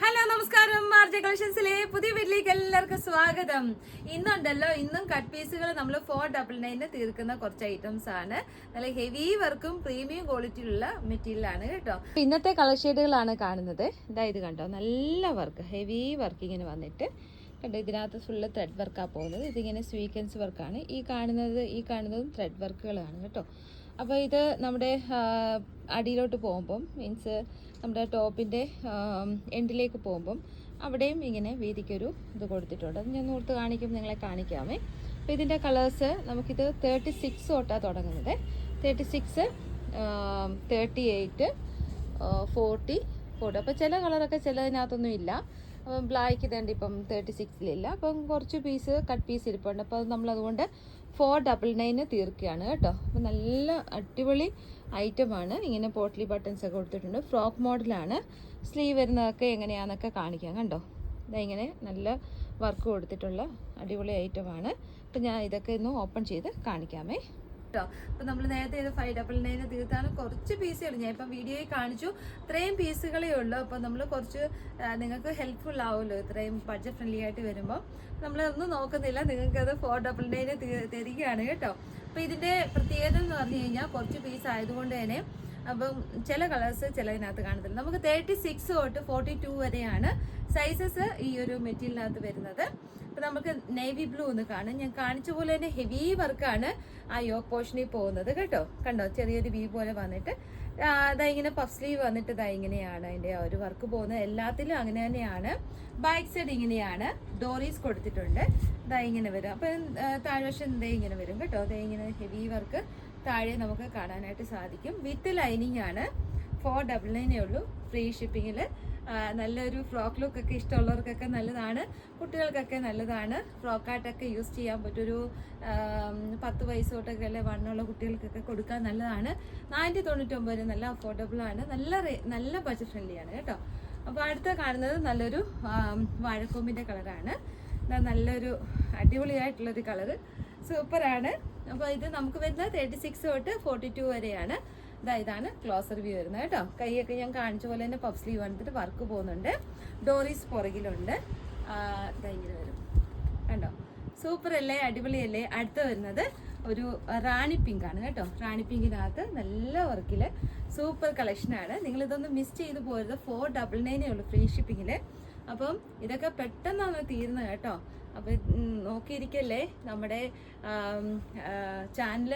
Hello നമസ്കാരം. മാർജ കളക്ഷൻസിലെ പുതിയ വീട്ടിലേക്ക് എല്ലാവർക്കും സ്വാഗതം. ഇന്നും കട്ട് പീസുകൾ നമ്മൾ 499 തീർക്കുന്ന കുറച്ച് ഐറ്റംസ് ആണ്. നല്ല ഹെവി വർക്കും പ്രീമിയം ക്വാളിറ്റിയിലുള്ള മെറ്റീരിയൽ ആണ് കേട്ടോ. ഇന്നത്തെ കളർ ഷെയ്ഡുകളാണ് കാണുന്നത്. ഇത് കണ്ടോ, നല്ല വർക്ക്, ഹെവി വർക്ക് ഇങ്ങനെ വന്നിട്ട് കണ്ടോ. ഇതിനകത്ത് ഫുള്ള് ത്രെഡ് വർക്കാണ് പോകുന്നത്. ഇതിങ്ങനെ സ്വീക്വൻസ് വർക്കാണ്. ഈ കാണുന്നതും ത്രെഡ് വർക്കുകളാണ് കേട്ടോ. അപ്പോൾ ഇത് നമ്മുടെ അടിയിലോട്ട് പോകുമ്പം മീൻസ് നമ്മുടെ ടോപ്പിൻ്റെ എൻഡിലേക്ക് പോകുമ്പം അവിടെയും ഇങ്ങനെ വീതിക്കൊരു ഇത് കൊടുത്തിട്ടുണ്ട്. അത് ഞാൻ നൂർത്ത് കാണിക്കും, നിങ്ങളെ കാണിക്കാമേ. അപ്പോൾ ഇതിൻ്റെ കളേഴ്സ് നമുക്കിത് 36 തൊട്ടാണ് തുടങ്ങുന്നത്. 36, 38, 40. അപ്പോൾ ചില കളറൊക്കെ ചിലതിനകത്തൊന്നും ഇല്ല. അപ്പം ബ്ലാക്ക് ഇതുണ്ട്, ഇപ്പം 36-ലില്ല. അപ്പം കുറച്ച് കട്ട് പീസ് ഇരിപ്പുണ്ട്. അപ്പോൾ അത് നമ്മളതുകൊണ്ട് 499 തീർക്കുകയാണ് കേട്ടോ. അപ്പോൾ നല്ല അടിപൊളി ഐറ്റമാണ്. ഇങ്ങനെ പോട്ട്ലി ബട്ടൺസ് ഒക്കെ കൊടുത്തിട്ടുണ്ട്. ഫ്രോക്ക് മോഡലാണ്. സ്ലീവ് വരുന്നതൊക്കെ എങ്ങനെയാണെന്നൊക്കെ കാണിക്കാം. കണ്ടോ, ഇങ്ങനെ നല്ല വർക്ക് കൊടുത്തിട്ടുള്ള അടിപൊളി ഐറ്റമാണ്. അപ്പോൾ ഞാൻ ഇതൊക്കെ ഒന്ന് ഓപ്പൺ ചെയ്ത് കാണിക്കാമേ. അപ്പോൾ നമ്മൾ നേരത്തെ ഇത് 599 തീർത്താണ്. കുറച്ച് പീസുകൾ ഞാൻ ഇപ്പം വീഡിയോയിൽ കാണിച്ചു. ഇത്രയും പീസുകളേ ഉള്ളൂ. അപ്പോൾ നമ്മൾ കുറച്ച് നിങ്ങൾക്ക് ഹെൽപ്ഫുൾ ആവുമല്ലോ, ഇത്രയും ബഡ്ജറ്റ് ഫ്രണ്ട്ലി ആയിട്ട് വരുമ്പോൾ. നമ്മളൊന്നും നോക്കുന്നില്ല, നിങ്ങൾക്കത് 499 തരികയാണ് കേട്ടോ. അപ്പോൾ ഇതിൻ്റെ പ്രത്യേകത എന്ന് പറഞ്ഞു കഴിഞ്ഞാൽ കുറച്ച് പീസ് ആയതുകൊണ്ട് തന്നെ അപ്പം ചില കളേഴ്സ് ചിലതിനകത്ത് കാണത്തില്ല. നമുക്ക് 36 തൊട്ട് 42 വരെയാണ് സൈസസ് ഈ ഒരു മെറ്റീരിയലിനകത്ത് വരുന്നത്. അപ്പോൾ നമുക്ക് നേവി ബ്ലൂ ഒന്ന് കാണാം. ഞാൻ കാണിച്ച പോലെ തന്നെ ഹെവി വർക്കാണ് ആ യോക്ക് പോർഷനിൽ പോകുന്നത് കേട്ടോ. കണ്ടോ, ചെറിയൊരു വി പോലെ വന്നിട്ട് ഇങ്ങനെ പഫ് സ്ലീവ് വന്നിട്ട് ഇങ്ങനെയാണ് അതിൻ്റെ ആ ഒരു വർക്ക് പോകുന്നത്. എല്ലാത്തിലും അങ്ങനെ തന്നെയാണ്. ബാക്ക് സൈഡ് ഇങ്ങനെയാണ്, ഡോറീസ് കൊടുത്തിട്ടുണ്ട്. ഇങ്ങനെ വരും. അപ്പം താഴ്വശം ഇങ്ങനെ വരും കേട്ടോ. ഇങ്ങനെ ഹെവി വർക്ക് താഴെ നമുക്ക് കാണാനായിട്ട് സാധിക്കും. വിത്ത് ലൈനിങ് ആണ്. 499 ഉള്ളൂ. ഫ്രീ ഷിപ്പിങ്ങിൽ. നല്ലൊരു ഫ്രോക്ക് ലുക്കൊക്കെ ഇഷ്ടമുള്ളവർക്കൊക്കെ നല്ലതാണ്. കുട്ടികൾക്കൊക്കെ നല്ലതാണ്. ഫ്രോക്കായിട്ടൊക്കെ യൂസ് ചെയ്യാൻ പറ്റൊരു 10 വയസ്സ് തൊട്ടൊക്കെ അല്ലെ വണ്ണുള്ള കുട്ടികൾക്കൊക്കെ കൊടുക്കാൻ നല്ലതാണ്. 499 നല്ല അഫോർഡബിൾ ആണ്. നല്ല ബഡ്ജറ്റ് ഫ്രണ്ട്ലിയാണ് കേട്ടോ. അപ്പോൾ അടുത്ത കാണുന്നത് നല്ലൊരു വാഴക്കൊമ്പിൻ്റെ കളറാണ്. നല്ലൊരു അടിപൊളിയായിട്ടുള്ളൊരു കളറ്, സൂപ്പറാണ്. അപ്പോൾ ഇത് നമുക്ക് വരുന്നത് 36 തൊട്ട് 42 വരെയാണ്. ഇതാണ് ക്ലോസർ വ്യൂ വരുന്നത് കേട്ടോ. കൈയൊക്കെ ഞാൻ കാണിച്ച പോലെ തന്നെ പഫ് സ്ലീവ് വന്നിട്ട് വർക്ക് പോകുന്നുണ്ട്. ഡോറീസ് പുറകിലുണ്ട്. ഇങ്ങനെ വരും കണ്ടോ. സൂപ്പർ അല്ലേ, അടിപൊളിയല്ലേ. അടുത്ത് വരുന്നത് ഒരു റാണി പിങ്ക് ആണ് കേട്ടോ. റാണി പിങ്കിനകത്ത് നല്ല വർക്കിൽ സൂപ്പർ കളക്ഷനാണ്. നിങ്ങളിതൊന്ന് മിസ് ചെയ്ത് പോരുത്. 499 ഉള്ളൂ ഫ്രീ ഷിപ്പിങ്ങിൽ. അപ്പം ഇതൊക്കെ പെട്ടെന്നാണ് തീരുന്നത് കേട്ടോ. അപ്പം നോക്കിയിരിക്കല്ലേ, നമ്മുടെ ചാനൽ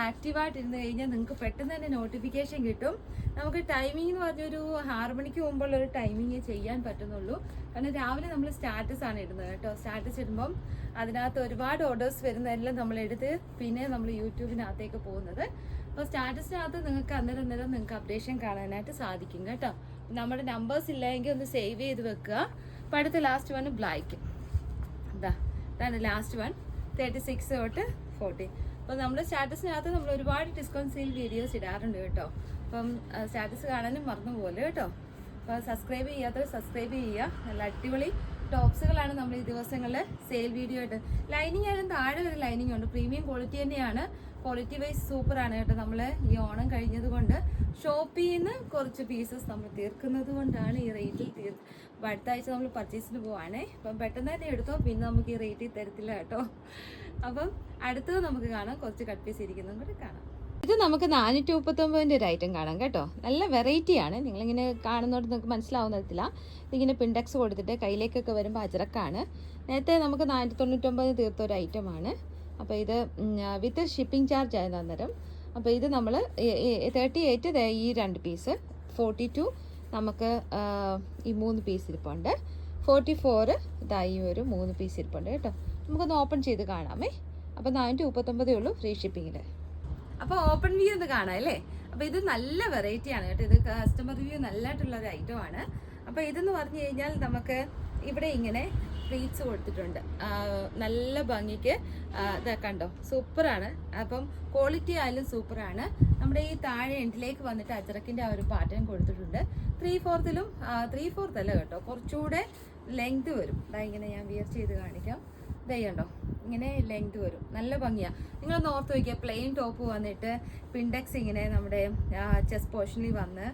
ആക്റ്റീവായിട്ടിരുന്ന് കഴിഞ്ഞാൽ നിങ്ങൾക്ക് പെട്ടെന്ന് തന്നെ നോട്ടിഫിക്കേഷൻ കിട്ടും. നമുക്ക് ടൈമിംഗ് എന്ന് പറഞ്ഞൊരു 6 മണിക്ക് മുമ്പുള്ളൊരു ടൈമിങ് ചെയ്യാൻ പറ്റുന്നുള്ളൂ. കാരണം രാവിലെ നമ്മൾ സ്റ്റാറ്റസ് ആണ് ഇടുന്നത് കേട്ടോ. സ്റ്റാറ്റസ് ഇടുമ്പം അതിനകത്ത് ഒരുപാട് ഓർഡേഴ്സ് വരുന്നതെല്ലാം നമ്മളെടുത്ത് പിന്നെ നമ്മൾ യൂട്യൂബിനകത്തേക്ക് പോകുന്നത്. അപ്പോൾ സ്റ്റാറ്റസിനകത്ത് നിങ്ങൾക്ക് അന്നേരം നിങ്ങൾക്ക് അപ്ഡേഷൻ കാണാനായിട്ട് സാധിക്കും കേട്ടോ. നമ്മുടെ നമ്പേഴ്സ് ഇല്ലെങ്കിൽ ഒന്ന് സേവ് ചെയ്ത് വെക്കുക. അപ്പോൾ അടുത്ത ലാസ്റ്റ് വൺ ബ്ലാക്ക്. ഇതാണ് ലാസ്റ്റ് വൺ, 36 തൊട്ട് 40. അപ്പോൾ നമ്മുടെ സ്റ്റാറ്റസിനകത്ത് നമ്മൾ ഒരുപാട് ഡിസ്കൗണ്ട് സെയിൽ വീഡിയോസ് ഇടാറുണ്ട് കേട്ടോ. അപ്പം സ്റ്റാറ്റസ് കാണാനും മറന്നു പോലെ കേട്ടോ. അപ്പോൾ സബ്സ്ക്രൈബ് ചെയ്യാത്തവർ സബ്സ്ക്രൈബ് ചെയ്യുക. നല്ല അടിപൊളി ടോപ്സുകളാണ് നമ്മൾ ഈ ദിവസങ്ങളിൽ സെയിൽ വീഡിയോ ആയിട്ട്. ലൈനിങ് ആയാലും താഴെ ഒരു ലൈനിങ് ഉണ്ട്. പ്രീമിയം ക്വാളിറ്റി തന്നെയാണ്. ക്വാളിറ്റി വൈസ് സൂപ്പറാണ് കേട്ടോ. നമ്മൾ ഈ ഓണം കഴിഞ്ഞത് കൊണ്ട് ഷോപ്പിൽ നിന്ന് കുറച്ച് പീസസ് നമ്മൾ തീർക്കുന്നത് കൊണ്ടാണ് ഈ റേറ്റിൽ അപ്പോൾ അടുത്ത ആഴ്ച നമ്മൾ പർച്ചേസിന് പോവാണേ. അപ്പം പെട്ടെന്ന് തന്നെ എടുത്തോ, പിന്നെ നമുക്ക് ഈ റേറ്റിൽ തരത്തില്ല കേട്ടോ. അപ്പം അടുത്തത് നമുക്ക് കാണാം. കുറച്ച് കട്ട് പീസ് ഇരിക്കുന്നതും കൂടെ കാണാം. ഇത് നമുക്ക് 439 ഒരു ഐറ്റം കാണാം കേട്ടോ. നല്ല വെറൈറ്റിയാണ്. നിങ്ങളിങ്ങനെ കാണുന്നോട്ട് നിങ്ങൾക്ക് മനസ്സിലാവുന്നതില്ല. ഇതിങ്ങനെ പിൻഡെക്സ് കൊടുത്തിട്ട് കയ്യിലേക്കൊക്കെ വരുമ്പോൾ അജറക്കാണ്. നേരത്തെ നമുക്ക് 499 തീർത്ത ഒരു ഐറ്റമാണ്. അപ്പോൾ ഇത് വിത്ത് ഷിപ്പിംഗ് ചാർജ് ആയിരുന്നു അന്നേരം. അപ്പോൾ ഇത് നമ്മൾ 38 ഈ 2 പീസ്, 42 നമുക്ക് ഈ 3 പീസ് ഇരിപ്പുണ്ട്, 44 ഈ ഒരു 3 പീസ് ഇരിപ്പുണ്ട് കേട്ടോ. നമുക്കൊന്ന് ഓപ്പൺ ചെയ്ത് കാണാമേ. അപ്പോൾ 439 ഉള്ളൂ ഫ്രീ ഷിപ്പിങ്ങിൽ. അപ്പോൾ ഓപ്പൺ വ്യൂ ഒന്ന് കാണാം അല്ലേ. അപ്പോൾ ഇത് നല്ല വെറൈറ്റിയാണ് കേട്ടോ. ഇത് കസ്റ്റമർ റിവ്യൂ നല്ലതായിട്ടുള്ളൊരു ഐറ്റമാണ്. അപ്പോൾ ഇതെന്ന് പറഞ്ഞു കഴിഞ്ഞാൽ നമുക്ക് ഇവിടെ ഇങ്ങനെ പ്ലീറ്റ്സ് കൊടുത്തിട്ടുണ്ട്. നല്ല ഭംഗിക്ക് കണ്ടോ, സൂപ്പറാണ്. അപ്പം ക്വാളിറ്റി ആയാലും സൂപ്പറാണ്. നമ്മുടെ ഈ താഴെ എൻഡിലേക്ക് വന്നിട്ട് അജറക്കിൻ്റെ ആ ഒരു പാറ്റേൺ കൊടുത്തിട്ടുണ്ട്. 3/4 അല്ല കേട്ടോ, കുറച്ചുകൂടെ ലെങ്ത് വരും. ഇങ്ങനെ ഞാൻ വിയർ ചെയ്ത് കാണിക്കാം. കണ്ടോ, ഇങ്ങനെ ലെങ്ത് വരും. നല്ല ഭംഗിയാണ്. നിങ്ങളൊന്ന് ഓർത്ത് വയ്ക്കുക, പ്ലെയിൻ ടോപ്പ് വന്നിട്ട് പിൻഡെക്സ് ഇങ്ങനെ നമ്മുടെ ചെസ്റ്റ് പോർഷനിൽ വന്ന്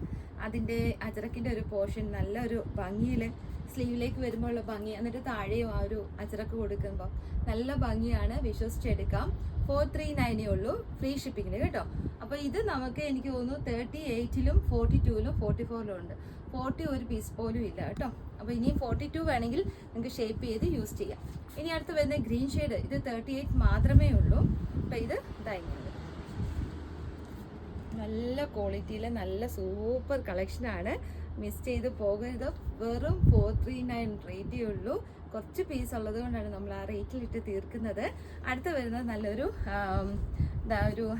അതിൻ്റെ അജറക്കിൻ്റെ ഒരു പോർഷൻ നല്ലൊരു ഭംഗിയിൽ സ്ലീവിലേക്ക് വരുമ്പോൾ ഉള്ള ഭംഗി, എന്നിട്ട് താഴെയും ആ ഒരു അജറക്ക് കൊടുക്കുമ്പോൾ നല്ല ഭംഗിയാണ്. വിശ്വസിച്ചെടുക്കാം. 439 ഉള്ളൂ ഫ്രീ ഷിപ്പിങ്ങിന് കേട്ടോ. അപ്പോൾ ഇത് നമുക്ക് എനിക്ക് തോന്നുന്നു 38-ലും 42-ലും 44-ലും ഉണ്ട്. 40 ഒരു പീസ് പോലും ഇല്ല കേട്ടോ. അപ്പോൾ ഇനിയും 42 വേണമെങ്കിൽ നിങ്ങൾക്ക് ഷേപ്പ് ചെയ്ത് യൂസ് ചെയ്യാം. ഇനി അടുത്ത് വരുന്ന ഗ്രീൻ ഷെയ്ഡ്, ഇത് 38 മാത്രമേ ഉള്ളൂ. അപ്പോൾ ഇത് ഇതായിരുന്നു നല്ല ക്വാളിറ്റിയിൽ നല്ല സൂപ്പർ കളക്ഷനാണ്. മിസ് ചെയ്ത് പോകരുത്. വെറും 439 റേറ്റേ ഉള്ളൂ. കുറച്ച് പീസ് ഉള്ളത് കൊണ്ടാണ് നമ്മൾ ആ റേറ്റിലിട്ട് തീർക്കുന്നത്. അടുത്ത് വരുന്നത് നല്ലൊരു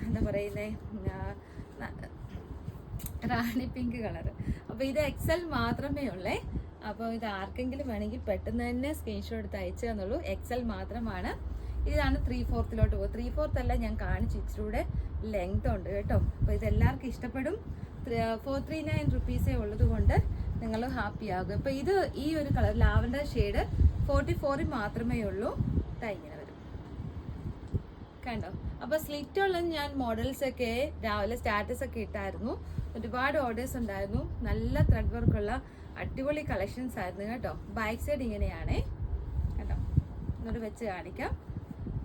എന്താ പറയുന്നത്, റാണി പിങ്ക് കളർ. അപ്പോൾ ഇത് XL മാത്രമേ ഉള്ളേ. അപ്പോൾ ഇത് ആർക്കെങ്കിലും വേണമെങ്കിൽ പെട്ടെന്ന് തന്നെ സ്ക്രീൻഷോട്ട് എടുത്ത് അയച്ചു തന്നുള്ളൂ. XL മാത്രമാണ്. ഇതാണ് 3/4 പോകും. 3/4 അല്ല, ഞാൻ കാണിച്ചു, ഇച്ചിരൂടെ ലെങ്ത് ഉണ്ട് കേട്ടോ. അപ്പോൾ ഇതെല്ലാവർക്കും ഇഷ്ടപ്പെടും. 439 റുപ്പീസേ ഉള്ളത് കൊണ്ട് നിങ്ങൾ ഹാപ്പി ആകും. അപ്പോൾ ഇത് ഈ ഒരു കളർ ലാവൻഡർ ഷെയ്ഡ് 44 മാത്രമേ ഉള്ളൂ. ഇങ്ങനെ വരും കണ്ടോ. അപ്പോൾ സ്ലിറ്റ് ഉള്ള ഞാൻ മോഡൽസൊക്കെ രാവിലെ സ്റ്റാറ്റസ് ഒക്കെ ഇട്ടായിരുന്നു. ഒരുപാട് ഓർഡേഴ്സ് ഉണ്ടായിരുന്നു. നല്ല ത്രെഡ് വർക്കുള്ള അടിപൊളി കളക്ഷൻസ് ആയിരുന്നു കേട്ടോ. ബാക്ക് സൈഡ് ഇങ്ങനെയാണേ കേട്ടോ. ഇങ്ങോട്ട് വെച്ച് കാണിക്കാം.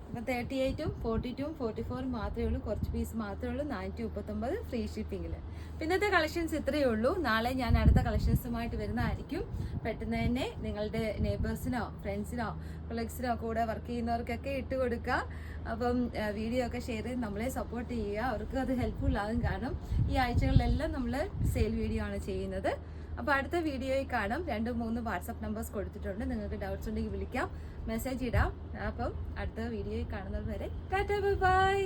അപ്പോൾ 38-ഉം 42-ഉം 44 മാത്രമേ ഉള്ളൂ. കുറച്ച് പീസ് മാത്രമേ ഉള്ളൂ. 439 ഫ്രീ ഷിപ്പിങ്ങിൽ. ഇന്നത്തെ കളക്ഷൻസ് ഇത്രയേ ഉള്ളൂ. നാളെ ഞാൻ അടുത്ത കളക്ഷൻസുമായിട്ട് വരുന്നതായിരിക്കും. പെട്ടെന്ന് തന്നെ നിങ്ങളുടെ നെയ്ബേഴ്സിനോ ഫ്രണ്ട്സിനോ കൊളീഗ്സിനോ കൂടെ വർക്ക് ചെയ്യുന്നവർക്കൊക്കെ ഇട്ട് കൊടുക്കുക. അപ്പം വീഡിയോ ഒക്കെ ഷെയർ ചെയ്ത് നമ്മളെ സപ്പോർട്ട് ചെയ്യുക. അവർക്ക് അത് ഹെൽപ്ഫുൾ ആകും. കാരണം ഈ ആഴ്ചകളിലെല്ലാം നമ്മൾ സെയിൽ വീഡിയോ ആണ് ചെയ്യുന്നത്. അപ്പോൾ അടുത്ത വീഡിയോയിൽ കാണാം. 2-3 വാട്സപ്പ് നമ്പേഴ്സ് കൊടുത്തിട്ടുണ്ട്. നിങ്ങൾക്ക് ഡൗട്ട്സ് ഉണ്ടെങ്കിൽ വിളിക്കാം, മെസ്സേജ് ഇടാം. അപ്പം അടുത്ത വീഡിയോയിൽ കാണുന്നത് വരെ ടാറ്റാ ബൈ ബൈ.